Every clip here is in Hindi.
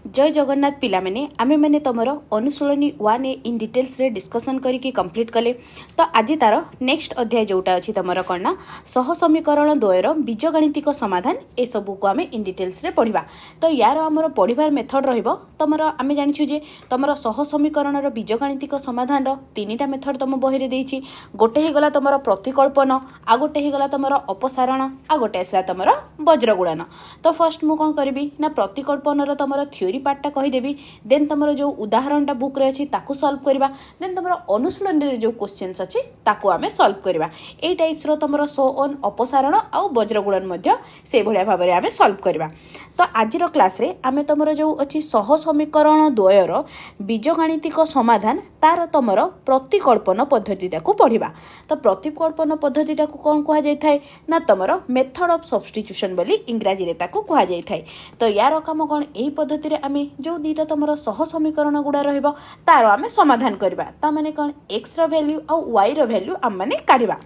जय जगन्नाथ पिला माने आमे माने तमर अनुशीलनी 1A इन डिटेल्स रे डिस्कशन करिकी कंप्लीट कले। तो आज तार नेक्स्ट अध्याय जोटा अछि तमर कणना सह समीकरण द्वयर बीजगणितिक समाधान ए सब को आमे इन डिटेल्स रे पढिबा। तो यार हमर पढिबार मेथड रहइबो तमर आमे जानिछु जे तमर सह समीकरण रो बीजगणितिक समाधान रो तीनटा मेथड तम बही रे देछि। गोटे हे गला तमर प्रतिकल्पन, आ गोटे हे गला तमर अपसारण, आ गोटे आसला तमर वज्रगुणन। तो फर्स्ट मु कोन करबी ना प्रतिकल्पन रो तमर थ्योरी पार्टा कहीदेवी, देन तुम जो उदाहरणटा बुक रे अछि ताकू सॉल्व करबा, देन तुम अनुशीलन रे जो क्वेश्चंस अछि ताकू आमे सॉल्व करबा। ए टाइप्स रो तुम सो ऑन अपसारण आ वज्रगुणन मध्ये से भलिया भाबरे आमे सॉल्व करबा। तो आज रो क्लास रे आमे तुमरो जो अछि सह समीकरण द्वयर बीजगणितिक समाधान तार तुमर प्रतिकल्पन पद्धतिटा को पढिबा। तो प्रतिकल्पन पद्धतिटा को कोन कहा जाय थाय ना तुमर मेथड ऑफ सब्स्टिट्यूशन बोली इंग्रजी रे ताकू कहा जाय थाय। तो यार काम कोन एही पद्धति रे आमे जो दीटा तुमर सह समीकरण गुडा रहइबो तार आमे समाधान करबा। ता माने कोन x रो वैल्यू आ y रो वैल्यू आम माने काढिबा।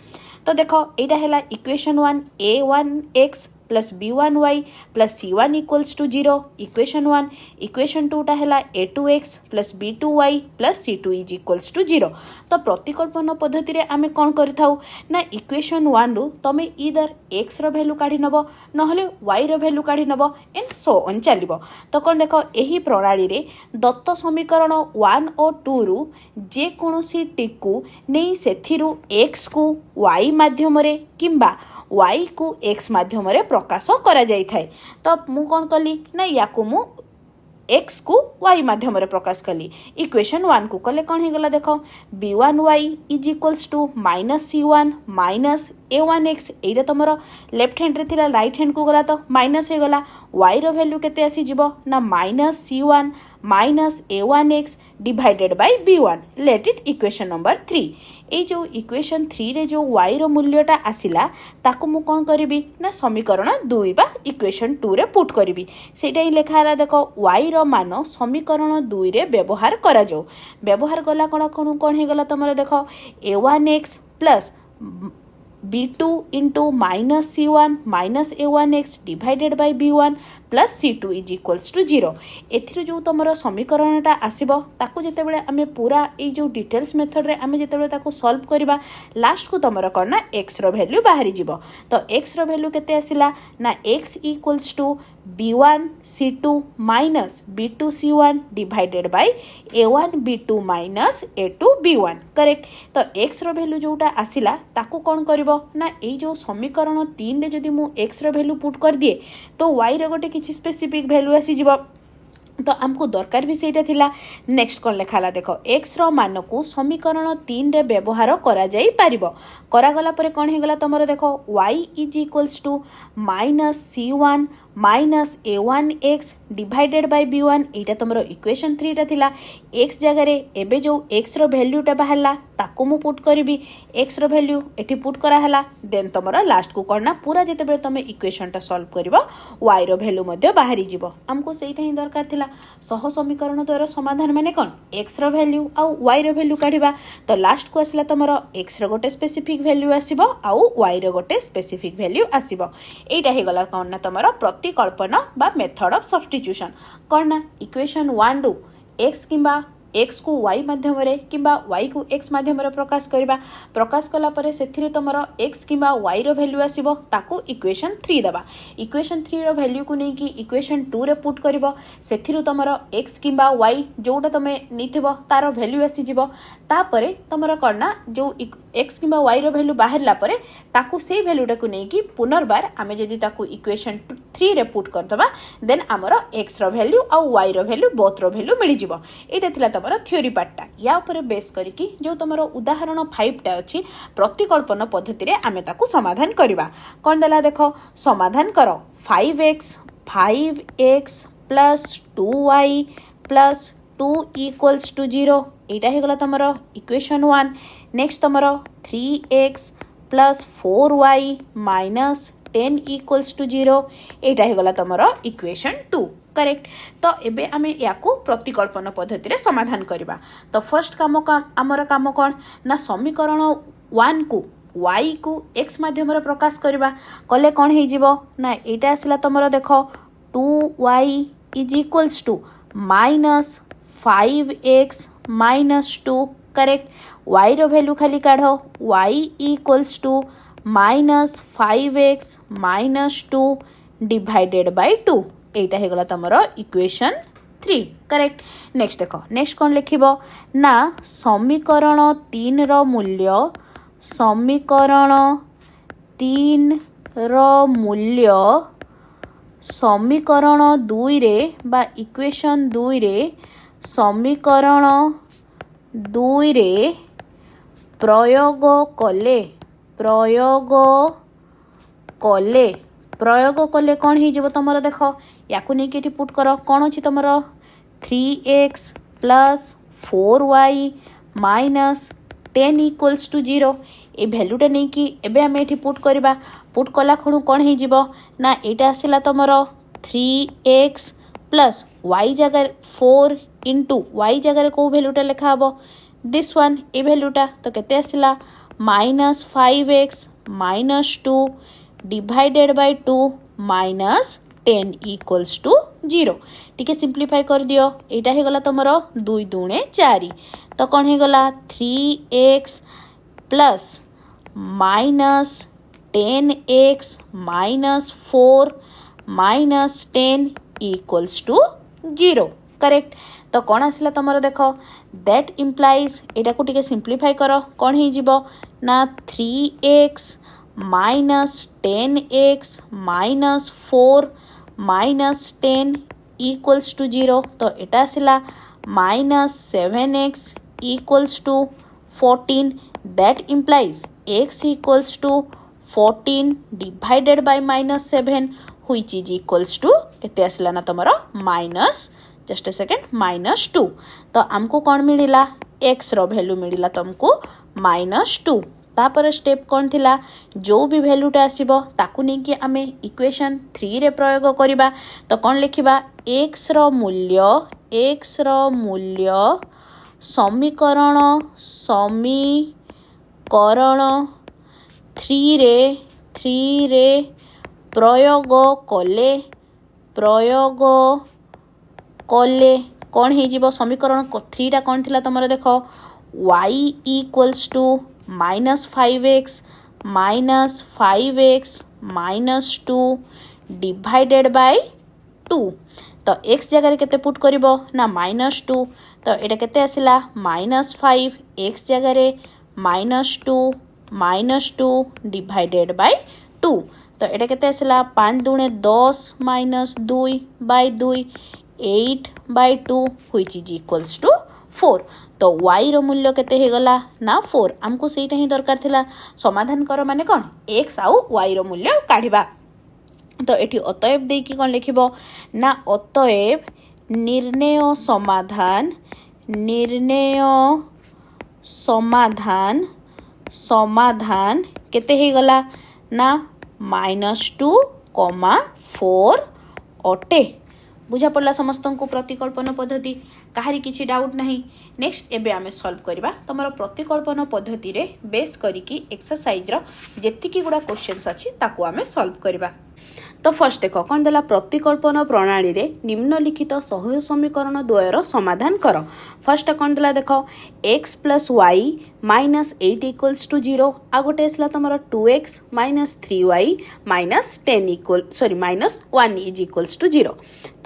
तो देखो एटा हैला equation 1 a1x plus b1y plus c1 equals to 0 equation 1। Equation 2 टा हैला a2x plus b2y plus c2 is equals to 0। तो प्रतिकल्पन पद्धति रे आमे कोन करिथाउ ना इक्वेशन 1 रु तमे ईदर x रो वैल्यू काढी नबो नहले y रो वैल्यू काढी नबो एंड सो ऑन चलिबो। तो कोन देखो एही प्रणाली रे दत्त समीकरण 1 और 2 रु जे कोनोसी टिकू नै सेथिरु x को y माध्यम रे किंबा y को x माध्यम रे प्रकाश करा जाय थाय। तो मु कोन कली ना याकू मु x को y माध्यम रे प्रकाश कली। इक्वेशन 1 को कले कोन हे गला देखो b1y is equals to minus c1 minus a1x। एटा तमरो लेफ्ट हैंड रे थिला राइट हैंड को गला तो माइनस हे गला। y रो वैल्यू केते आसी जिवो ना minus c1 minus a1x divided by b1। Let it equation number 3। ए जो इक्वेशन 3 रे जो y रो मूल्यटा आसिला ताको मु कोन करबी ना समीकरण 2 बा इक्वेशन 2 रे पुट करबी। सेटा ही लिखा हला देखो y रो मान समीकरण 2 रे व्यवहार करा जो। व्यवहार गला कोन हे गला तमरो देखो a1x plus b2 into minus c1 minus a1x divided by b1 plus c2 is equals to 0। एथिरो जो तमरो समीकरणटा आसीबो ताकू जेतेबेले आमे पूरा ए जो डिटेल्स मेथड रे आमे जेतेबेले ताकू सॉल्व करबा लास्ट को तमरो करना x रो वैल्यू बाहरी जिवो। तो x रो वैल्यू केते आसिला ना x equals to b1 c2 minus b2 c1 divided by a1 b2 minus a2 b1। Correct. तो x रो वैल्यू जोटा आसिला ताकू कोन करबो ना ए जो समीकरण 3 रे जदी मु x रो वैल्यू पुट कर दिए तो y रो गोटे किछि स्पेसिफिक वैल्यू आसी जिवो। तो हमको दरकार भी सेटा थिला। नेक्स्ट कोन लेखाला देखो x रो मान को समीकरण 3 रे व्यवहार करा जाई परिबो। करा गला परे कोन हे गला तमरो देखो y is equals to minus c1 minus a1x divided by b1। एटा तमरो इक्वेशन 3 टा थिला। x जगह रे एबे जो x रो वैल्यू टा बाहरला ताको मु पुट करबी। x रो वैल्यू एठी पुट करा हला देन तमरो लास्ट को करना पूरा जेते बेले तमे इक्वेशन टा सॉल्व करबो y रो वैल्यू मध्ये बाहरी जिवो। हमको सेटा ही दरकार थिला। सह समीकरण द्वारा समाधान माने कोन x रो वैल्यू आ y रो वैल्यू काढिबा। तो लास्ट को आसला तमरो x रो गोटे स्पेसिफिक वैल्यू आसीबो आ y रो गोटे स्पेसिफिक वैल्यू आसीबो। एटा हे गला कोन ना तमरो प्रतिकल्पन बा मेथड ऑफ सब्स्टिट्यूशन। कोन ना इक्वेशन 1 रु x किंबा x को y माध्यम रे किंबा y को x माध्यम रे प्रकाश करबा। प्रकाश कला परे सेथिरे तमरो x किंबा y रो वैल्यू आसीबो ताको इक्वेशन 3 दबा। इक्वेशन 3 रो वैल्यू को नै कि इक्वेशन 2 रे पुट करबो। सेथिरु तमरो x किंबा y जोटा तमे निथिबो तारो वैल्यू आसी जिवो। ता परे तमरो करना जो x किंबा y रो वैल्यू बाहरला परे ताकू से वैल्यूटा को नै कि पुनर्बार आमे जदी ताकू इक्वेशन 3 रे पुट कर दबा देन हमरो x रो वैल्यू आ y रो वैल्यू बोथ रो वैल्यू मिली जिवो। एटा थिला तमरो थ्योरी पार्टटा। या ऊपर बेस करिकी जो तमरो उदाहरण 5 टा अछि प्रतिकल्पन पद्धति रे आमे ताकू समाधान करबा। कोन देला देखो समाधान करो 5x plus 2y plus 2 equals to 0। एटा हे गला तमरो इक्वेशन 1। नेक्स्ट तमरो 3x plus 4y minus 10 equals to 0। एटा हे गला तमरो इक्वेशन 2। करेक्ट। तो एबे आमे याकू प्रतिकल्पन पद्धति रे समाधान करबा। तो फर्स्ट काम हमर काम कोन ना समीकरण 1 को y को x माध्यम रे प्रकाश करबा। कले कोन हे जिवो ना एटा आसला तमरो देखो 2y is equals to minus 5x minus 2 correct y रो वैल्यू खाली काढ़ y equals to minus 5x minus 2 divided by 2 एटा हे गला तमरो इक्वेशन 3 करेक्ट नेक्स्ट देखो नेक्स्ट कौन लिखिबो ना समीकरण 3 रो मूल्य समीकरण 3 रो मूल्य समीकरण 2 रे बा इक्वेशन 2 रे समीकरण 2 रे प्रयोग कले कौन ही जीवो तमरो देखो याकू नहीं कि पुट कर कौन अच्छी तमरो 3x plus 4y minus 10 equals to 0 ए भैल्यूटा नहीं कि एबे आमे एठी पुट करबा पुट कला खणु कौन ही जीवो ना एटा आसिला तमरो 3x प्लस y जगह 4 इंटू y जगह को भैल्यूटा लिखा हबो दिस वन ए भैल्यूटा तो केते आसिला minus 5x minus 2 divided by 2 minus 10 equals to 0 टिके सिंप्लीफाई कर दियो एटा हे गला तमरो 2 दूणे 4 तो कौन हे गला 3x plus minus 10x minus 4 minus 10 equals to 0 correct तो कौन आसला तमरो देखो दैट इम्प्लाइज एटा को टिके सिंप्लीफाई करो कौन ही जीवो ना 3x minus 10x minus 4 minus 10 equals to 0 तो एटा आसला minus 7x equals to 14 that implies x equals to 14 divided by minus 7 which is equals to केते आसला ना तमरो minus just a second minus 2 तो आमको कौन मिला x रो वैल्यू मिला तुमको माइनस 2 तापर स्टेप कौन थिला जो भी वैल्यूटा आसीबो ताकू नहीं कि आमे इक्वेशन 3 रे प्रयोग करिबा तो कौन लिखिबा x रो मूल्य समीकरण 3 रे प्रयोग कले कौन ही जीवो समीकरण 3 टा कौन थिला तमरो देखो y equals to minus 5x minus 2 divided by 2 तो x जगह केते पुट करिवो ना माइनस 2 तो एटा केते आसिला माइनस 5 x जगह माइनस 2 डिवाइडेड बाय 2 तो एटा केते आसिला 5 दूणे 10 minus 2 by 2 8 by 2 which is equals to 4 तो y रो मूल्य केते हे गला ना 4 हमको सेटा ही दरकार थिला समाधान करो माने कोन x आउ y रो मूल्य काढिबा तो एठी अतएव दे कि कोन लिखिबो ना अतएव निर्णय समाधान केते हे गला ना -2, 4 अटे बुझा पड़ला समस्त को प्रतिकल्पन पद्धति कहारी किछि डाउट नहीं नेक्स्ट एबे आमे सॉल्व करबा तमरो प्रतिकल्पन पद्धति रे बेस करिकी एक्सरसाइज रो जेतिकी गुडा क्वेश्चंस अछि ताको आमे सॉल्व करबा तो फर्स्ट देखो कौन देला प्रतिकल्पन प्रणाली रे निम्नलिखित सहज समीकरण द्वयर समाधान कर फर्स्ट कौन देला देखो x plus y minus 8 equals to 0 आ गोटे आसला तुम 2x minus 3y minus 10 equal sorry minus 1 is equals to 0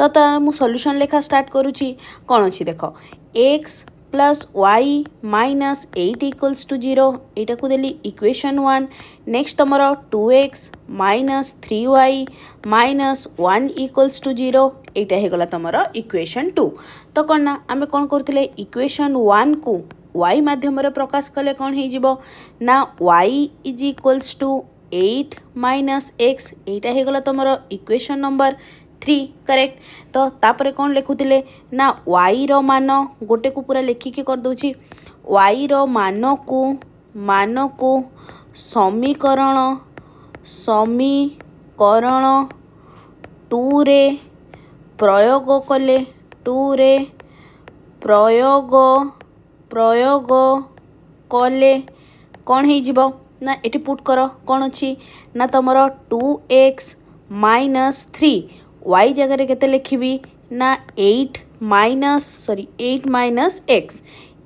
तो मु सॉल्यूशन लेखा स्टार्ट करूची कौन अच्छी देखो x plus y minus 8 equals to 0 एटा को देली इक्वेशन 1 नेक्स्ट तुम 2x minus 3y minus 1 equals to 0 एटा हे गला तुम इक्वेशन 2 तो कौन ना आमे कौन करथिले इक्वेशन 1 को y माध्यम रे प्रकाश कले कौन हे जिवो ना y is equals to 8 minus x एटा हे गला तुम इक्वेशन नंबर 3 करेक्ट तो तापरे कौन लिखुतिले ना y रो मान गोटे को पूरा लिखिकी कर दोची y रो मान को समीकरण 2 रे प्रयोग कले कौन हे जिवो ना एटी पुट करो कौन अछि ना तमरो 2x माइनस 3 y जगह केते लिखिबी ना 8 minus x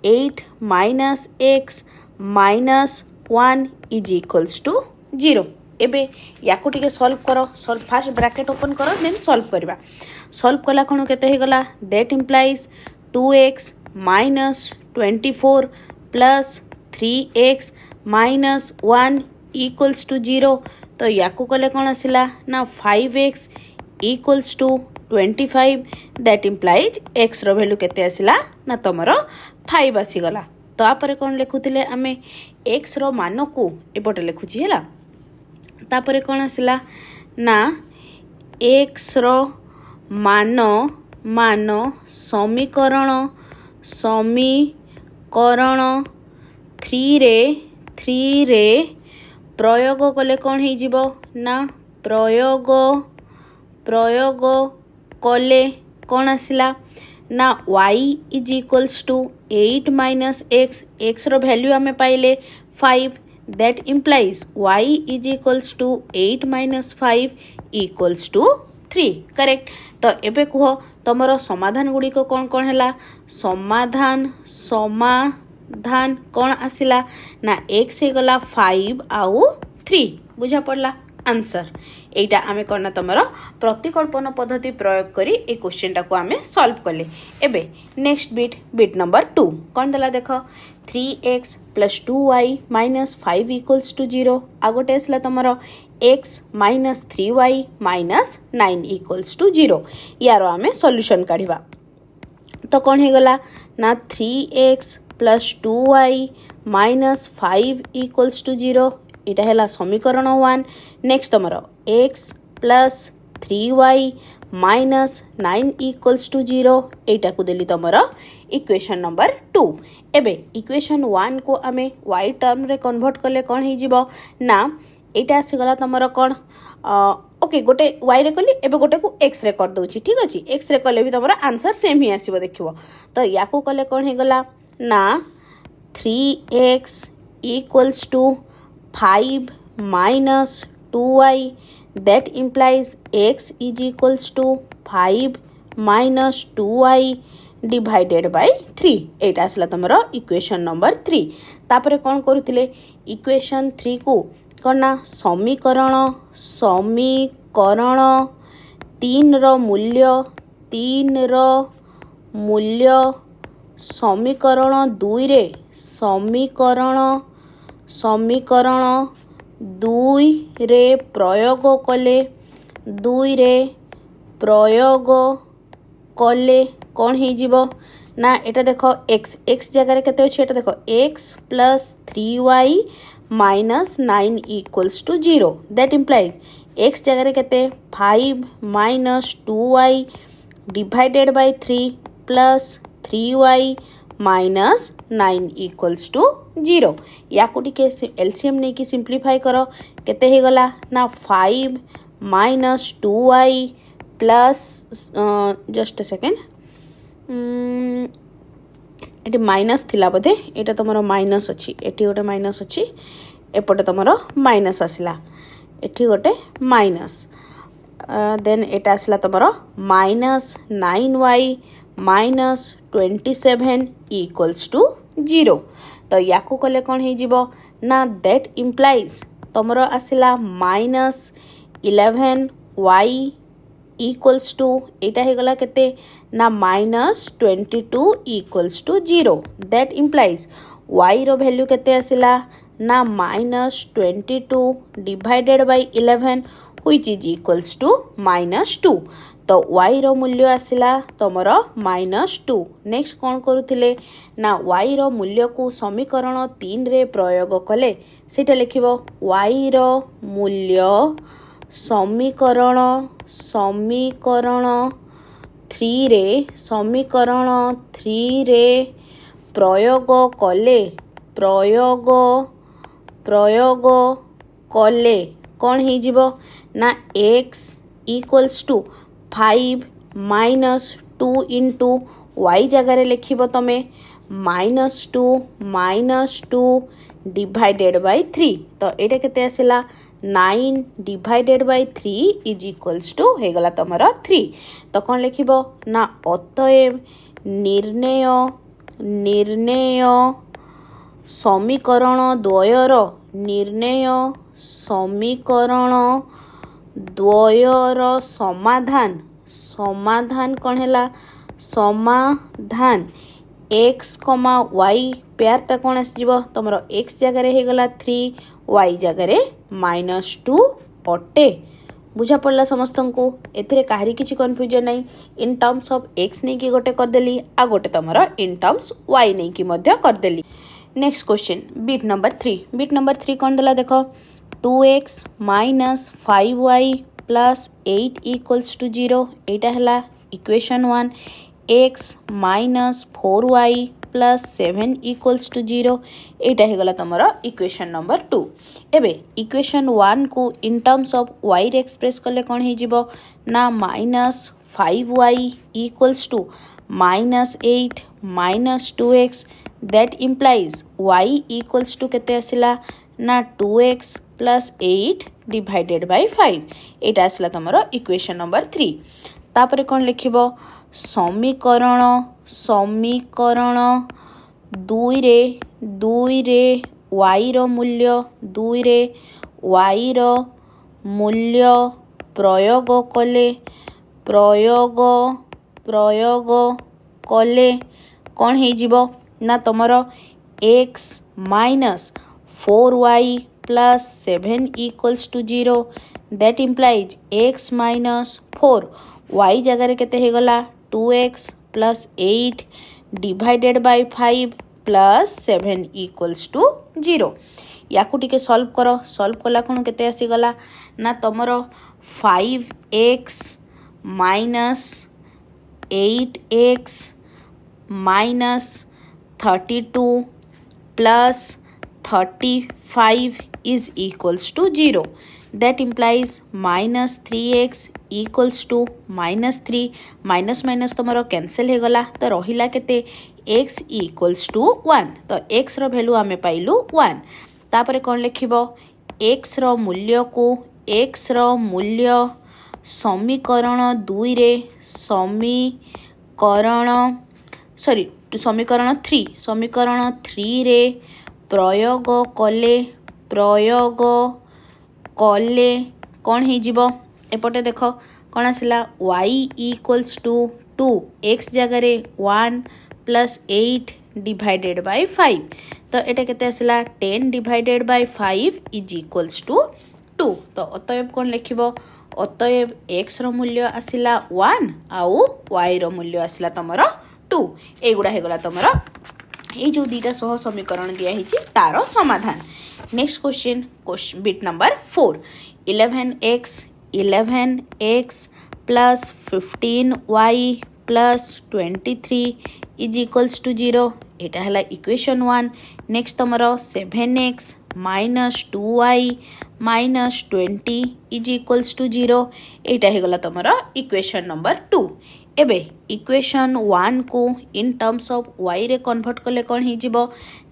8 minus x minus 1 is equals to 0। एबे याकू टिके सॉल्व करो सॉल्व फास्ट ब्रैकेट ओपन करो देन सॉल्व करबा सॉल्व कला कोन केते हे गला that implies 2x minus 24 plus 3x minus 1 equals to 0। तो याकू कले कौन आसिला ना 5x equals to 25 that implies x रो वैल्यू केते आसिला ना तमरो 5 आसीगला। तो आपरे कौन लिखुथिले आमे x रो मान को एपटे लिखुची हैला तापरे कौन आसिला ना x रो मान समीकरण 3 रे प्रयोग कले कौन हो जीवो ना प्रयोग कले कौन आसिला ना y is equals to 8 minus x रो वैल्यू आमे पाइले 5 that implies y is equals to 8 minus 5 equals to 3 correct. तो एबे कह तमरो समाधान गुड़ी को कौन कौन हैला समाधान कौन आसिला ना x हे गला 5 आउ 3 बुझा पड़ला आंसर एटा आमे करना तमरो प्रतिकल्पन पद्धति प्रयोग करी ए क्वेश्चन टा को आमे सॉल्व करले। एबे नेक्स्ट बिट नंबर 2 कौन देला देखो 3x plus 2y minus 5 equals to 0 आगोटे आसला तमरो x minus 3y minus 9 equals to 0 यार आमे सॉल्यूशन काढिबा तो कौन हे गला ना 3x plus 2y minus 5 equals to 0 इटा हैला समीकरण 1। नेक्स्ट तमरो x plus 3y minus 9 equals to 0 एटा को देली तमरो इक्वेशन नंबर 2। एबे इक्वेशन 1 को आमे y टर्म रे कन्वर्ट करले कौन हे जीवो ना एटा आसी गला तमरो कौन ओके गोटे y रे कली एबे गोटे को x रे कर दोची ठीक अछि x रे कले भी तमरो आंसर सेम ही आसीबो देखिबो। तो याकू कले कौन हे गला ना 3x equals to 5 minus 2y that implies x is equals to 5 minus 2y divided by 3 एटा आसला तमरो इक्वेशन नंबर 3। तापरे कौन करूथिले इक्वेशन 3 को करना समीकरण 3 रो मूल्य समीकरण 2 रे समीकरण 2 रे प्रयोग कले कौन हे जीवो ना एटा देखो x जगह केते अछि एटा देखो x plus 3y minus 9 equals to 0 that implies x जगह केते 5 minus 2y divided by 3 plus 3y minus 9 equals to 0 याकू टिके एलसीएम नहीं कि सिंप्लीफाई करो केते हे गला ना 5 minus 2y plus just second एटी माइनस थिला बोधे एटा तमरो माइनस अछि एटी गोटे माइनस अछि एपटे तमरो माइनस आसिला एटी गोटे माइनस देन एटा आसिला तमरो minus 9y minus 27 equals to 0। तो याकू कले कौन हे जीवो ना दैट इंप्लाइज तमरो आसिला माइनस 11y इक्वल्स टू एटा हे गला केते ना minus 22 equals to 0 that implies y रो वैल्यू केते आसिला ना minus 22 divided by 11 which is equals to minus 2। तो y रो मूल्य आसिला तमरो माइनस 2। नेक्स्ट कौन करूथिले ना y रो मूल्य को समीकरण 3 रे प्रयोग कले सेटा लिखिबो y रो मूल्य समीकरण 3 रे प्रयोग कले कौन हे जीवो ना x equals to 5 minus 2 into y जगह लिखिबो तमे माइनस 2 डिवाइडेड बाय 3 तो एटा केते आसिला 9 divided by 3 is equals to हो गला तुमर 3। तो कौन लिखिब ना अतएव निर्णय निर्णय समीकरण द्वयर निर्णय समीकरण द्वयर समाधान समाधान कौन है समाधान x, y पेयरटा कौन आसजिव तुम x जगार होगला 3 y जगार -2 अटे। बुझा पड़ा समस्त को एथिरे काहरी किछि कन्फ्यूजन नहीं। इन टर्म्स ऑफ x नहीं कि गोटे करदेली आ गोटे तुमर इन टर्म्स y नहीं कि मध्य करदेली। Next question bit number 3। Bit number 3 कौन देला देख 2x minus 5y plus 8 equals to 0 एटा है equation 1। x minus 4y plus 7 equals to 0 एटा होगला तुमर इक्वेशन नंबर 2। एबे इक्वेशन 1 को इन टर्म्स ऑफ y रे एक्सप्रेस कले कौन हो जिवो ना minus 5y equals to minus 8 minus 2x that implies y equals to केते आसिला ना 2x प्लस 8 डिवाइडेड बाय 5 एटा आसिला तुमर इक्वेशन नंबर 3। तापर कौन लिखिबो समीकरण समीकरण 2 रे y रो मूल्य 2 रे y रो मूल्य प्रयोग कले कौन हो जिवो ना तुमर x minus 4y plus 7 equals to 0 that implies x minus 4 y जगार केते हो गला 2x plus 8 divided by 5 plus 7 equals to 0। या टिके सॉल्व करो। सॉल्व कला कौन केते आसी गला ना तुमर 5x minus 8x minus 32 plus 35 is equals to 0 that implies minus 3x equals to minus 3 minus minus तुम कैंसल हो गला तो रहिला केते x इक्वल्स टू 1। तो x रो वैल्यू आमे पाइलु 1। तापरे कौन लिखिबो x रो मूल्य को x रो मूल्य समीकरण 2 रे समीकरण 3 रे प्रयोग कले कौन हो जिवो एपटे देख कौन आसला y इक्वल्स टू 2 x जगार 1 प्लस 8 डिवाइडेड बाय 5 तो एटा केते आसला 10 divided by 5 is equals to 2। तो अतएव कौन लिखिबो अतएव x रो मूल्य आसिला 1 आउ y रो मूल्य आसिला तमर 2। एगुड़ा हेगला तमर ये जो दीटा सह समीकरण दिया हिची तारो समाधान। Next question bit number 4 11x plus 15y plus 23 is equals to 0 एटा है इक्वेशन 1। नेक्स्ट तुम 7x minus 2y minus 20 is equals to 0 एटा है तुम इक्वेशन नंबर 2। एबे इक्वेशन 1 को इन टर्म्स ऑफ y रे कन्वर्ट कले कौन हो जिवो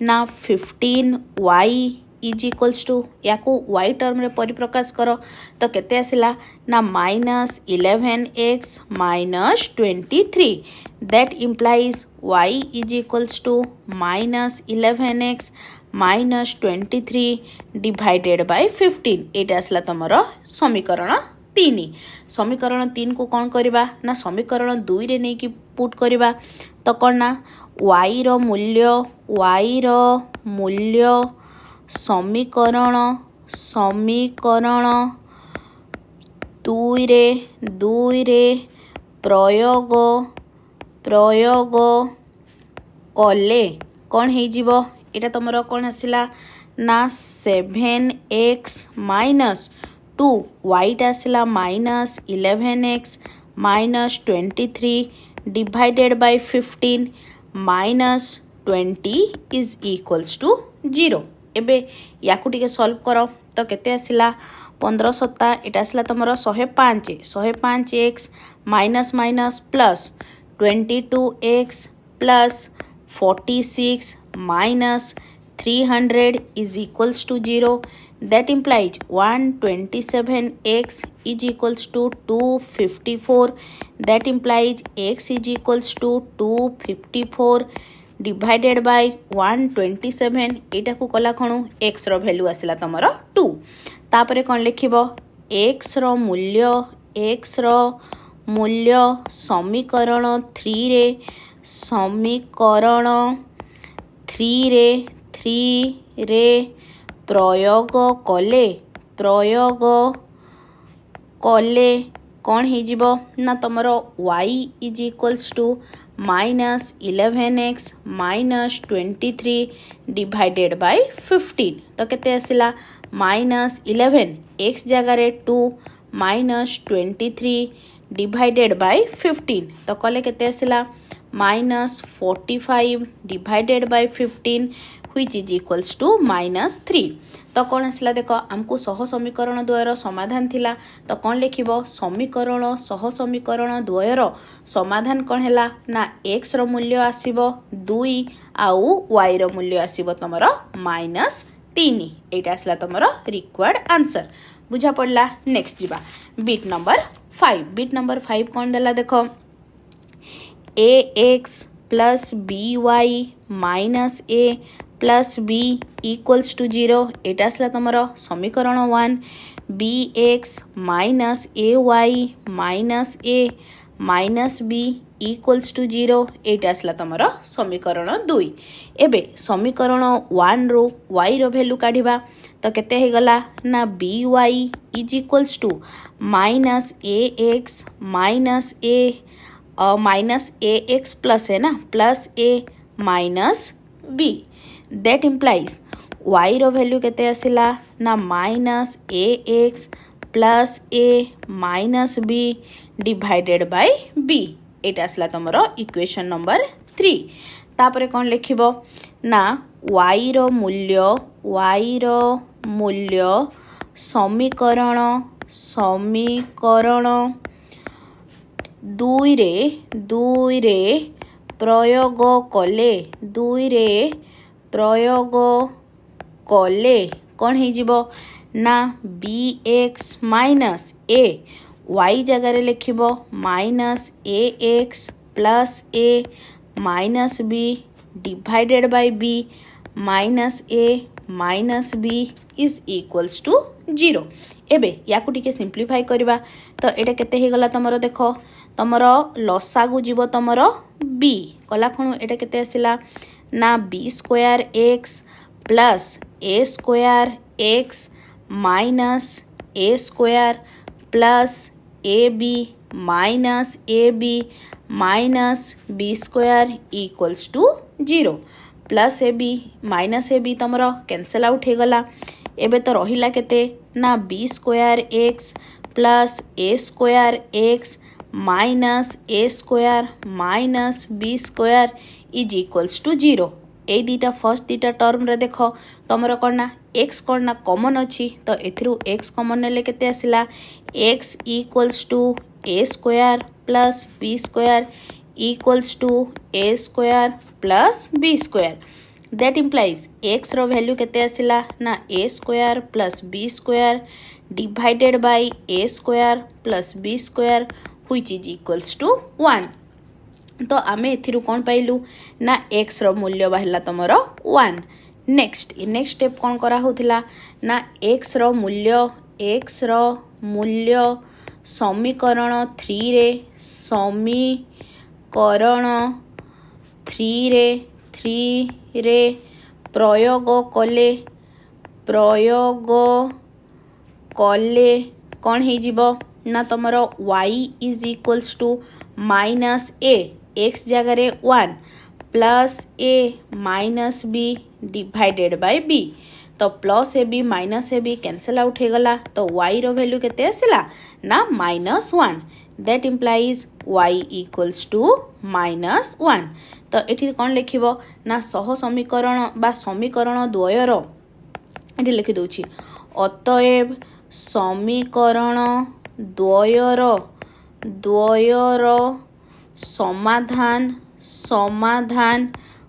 ना 15y इज इक्वल्स टू या को y टर्म रे परिप्रकाश करो तो केते आसिला ना minus 11x minus 23 that implies y is equals to minus 11x minus 23 divided by 15 एटा आसिला तुमर समीकरण 3। समीकरण 3 को कौन करबा ना समीकरण 2 रे नहीं कि पुट करबा तो कौन ना y रो मूल्य समीकरण 2 रे प्रयोग कले कौन हो जिवो एटा तुमर कौन आसिला ना 7x माइनस 2 y आसिला minus 11x minus 23 divided by 15 minus 20 is equals to 0। एबे याकू टिके सॉल्व करो तो केते आसिला 15 सत्ता एटा आसिला तुमर 105x minus minus plus 22x plus 46 minus 300 is equals to 0 that implies 127x is equals to 254. That implies x is equals to 254 divided by 127. एटा को कला खणु x रो वैल्यू आसिला तमरो 2. तापरे कोन लिखिबो x रो मूल्य समीकरण 3 रे प्रयोग कले कौन हो ना तुमर y is equals to -11x -23 divided by 15. तो केते आसिला -11 x जगार 2 -23 डिवाइडेड बाय 15. तो कले केते आसिला -45 divided by 15 which is equals to -3. तो कौन आसला देख आमको सह समीकरण द्वयर समाधान थिला. तो कौन लिखिबो समीकरण सह समीकरण द्वयर समाधान कौन हैला ना x रो मूल्य आसीबो 2 आउ y रो मूल्य आसीबो तमरो -3. एटा आसला तमरो रिक्वायर्ड आंसर. बुझा पड़ला. नेक्स्ट जीवा बिट नंबर 5. बिट नंबर 5 कौन देला देखो ax plus by minus a plus b equals to 0. एटा आसला तमरो समीकरण 1. bx minus ay minus a minus b equals to 0. एटा आसला तमरो समीकरण 2. एबे समीकरण 1 रो y रो वैल्यू काढिबा. तो केते हे गला ना by is equals to minus ax minus a minus ax plus है ना plus a minus b. That implies y रो वैल्यू केते आसिला ना minus ax plus a minus b divided by b. एटा आसिला तमरो इक्वेशन नंबर 3. तापरे कौन लिखिबो ना y रो मूल्य समीकरण 2 रे प्रयोग कले कौन हो जिवो ना bx माइनस a y जगह लिखिबो minus ax plus a minus b divided by b minus a minus b is equals to 0. एबे याकू टिके सिंप्लीफाई करबा. तो एटा केते हे गला तमरो देखो तमरो लसागु जीवो तमरो b कला खणु एटा केते आसिला ना b square x plus a square x minus a square plus ab minus ab minus b square equals to 0. Plus ab minus ab तमरो कैंसल आउट हे गला. एबे तो रहिला केते ना b square x plus a square x minus a square minus b square is equals to 0. ए दीटा फर्स्ट दीटा टर्म रे देखो तमरो करना x करना कॉमन अच्छी. तो एथरू x कॉमन नेले केते आसिला x equals to a square plus b square equals to a square plus b square. That implies x रो वैल्यू केते आसिला ना a square plus b square divided by a square plus b square which is equals to 1. तो आमे एथिरु कोन पाइलु ना x रो मूल्य बाहिला तमरो 1. नेक्स्ट स्टेप कोन करा होथिला ना x रो मूल्य समीकरण 3 रे प्रयोग कले कौन हो जिवो ना तमरो y is equals to minus a x जगह 1 plus a minus b divided by b. तो plus A B minus A B cancel out हो गला. तो y रो वैल्यू केते आसिला ना -1. That implies y equals to -1. तो एठी कौन लिखिबो ना सह समीकरण बा समीकरण द्वयर एठी लिखि दोछि अतएव समीकरण द्वयर समाधान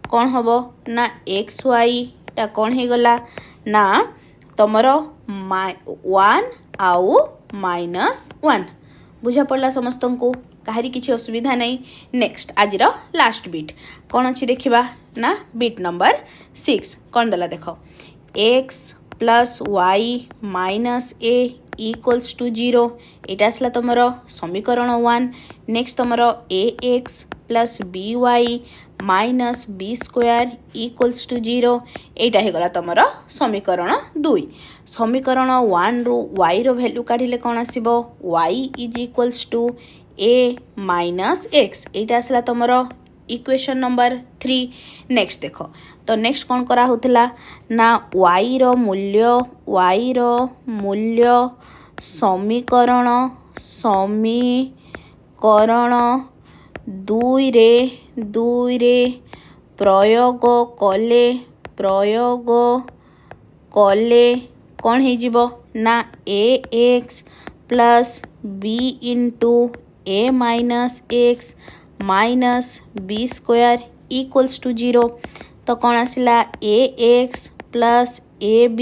कौन हबो ना xy टा कौन हे गला ना तुमर 1 आउ -1 बुझा पड़ा समस्त को कहारी किसी असुविधा नहीं। नेक्स्ट आज लास्ट बिट कौन अच्छी देखा ना बिट नंबर 6 कौन देला देख x plus y minus a equals to 0 यहाँ आसला तुम समीकरण 1। नेक्स्ट तुम ax plus by minus b square equals to 0 यहाँ होगला तुम समीकरण 2। समीकरण 1 रु y रो वैल्यू काढ़िले कौन आसीबो y is equals to a minus x यहाँ आसला तुम इक्वेशन नंबर 3। नेक्स्ट देख तो नेक्स्ट कौन करा होतिला ना y रो मूल्य समीकरण 2 रे प्रयोग कले कौन हो जिवो ना ax plus b into a minus x minus b square equals to 0 तो कौन आसिला ax plus ab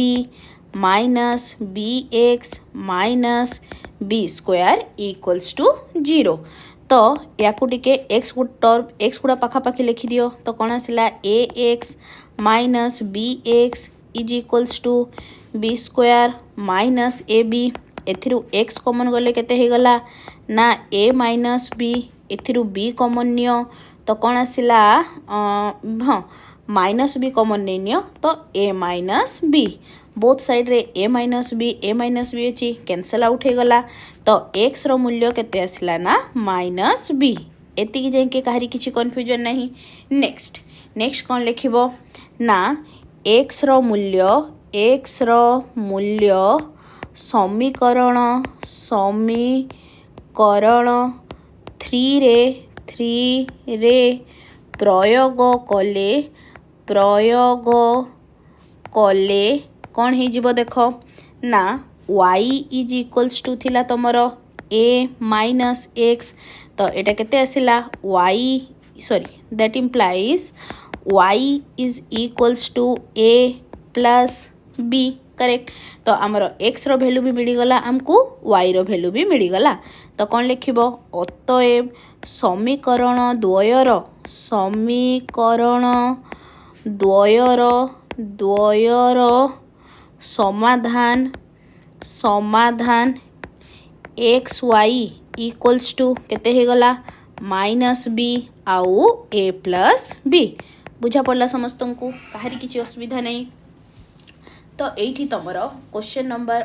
minus bx minus b square equals to 0 तो या टिके x गुड़ा पाखापाखि लिखि दियो तो कौन आसिला ax minus bx is equals to b square minus ab एथिरु x कॉमन गले केते हे गला ना a माइनस b एथिरु b कॉमन नियो तो कौन आसिला हाँ माइनस b कॉमन नहीं नियो तो a minus b both side रे a माइनस b अच्छी कैंसल आउट हो गला तो x रो मूल्य केते आसिला ना माइनस b एतिकी जाके कहारी किछि कंफ्यूजन नहीं। नेक्स्ट कौन लिखिबो ना x रो मूल्य समीकरण 3 रे प्रयोग कले कौन हो जिवो देखो ना y इज इक्वल्स टू थिला तुमर a माइनस x तो एटा केते आसिला that implies y is equals to a plus b correct तो आमर x रो वैल्यू भी मिलीगला आमको y रो वैल्यू भी मिलीगला तो कौन लिखिबो अतएव समीकरण द्वयर समाधान एक्स वाई इक्वल्स टू केते हे गला माइनस बी आउ ए प्लस बी बुझा पड़ला समस्त को कहारी किसी असुविधा नहीं। तो ये तुम क्वेश्चन नंबर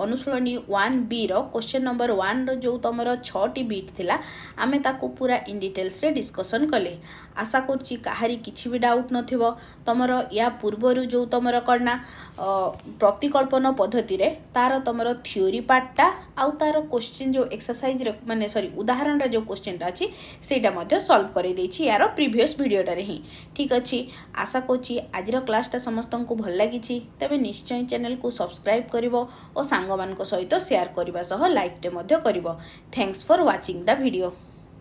अनुशीलनी 1B रो क्वेश्चन नंबर 1 रो जो तुम 6टी बीट थिला आमे ताको पूरा इन डिटेल्स रे डिस्कशन कले। आशा करछि कहारी किछि भी डाउट नथिबो। तुमर या पूर्वरु जो तुमर करना प्रतिकल्पन पद्धति रे तार तुमर थ्योरी पार्टटा आउ तार क्वेश्चन जो एक्सरसाइज रे माने सॉरी उदाहरण रे जो क्वेश्चनटा अछि सेटा मध्ये सॉल्व करि देछि यार प्रीवियस वीडियोटा रे ही। ठीक अछि आशा करछि आजिर क्लासटा समस्तन को भल लागिछि तबे निश्चय चैनल को सब्सक्राइब करिवो और सांग मान सहित शेयर करबा सह लाइक टे मध्ये करिवो। Thanks for watching the video.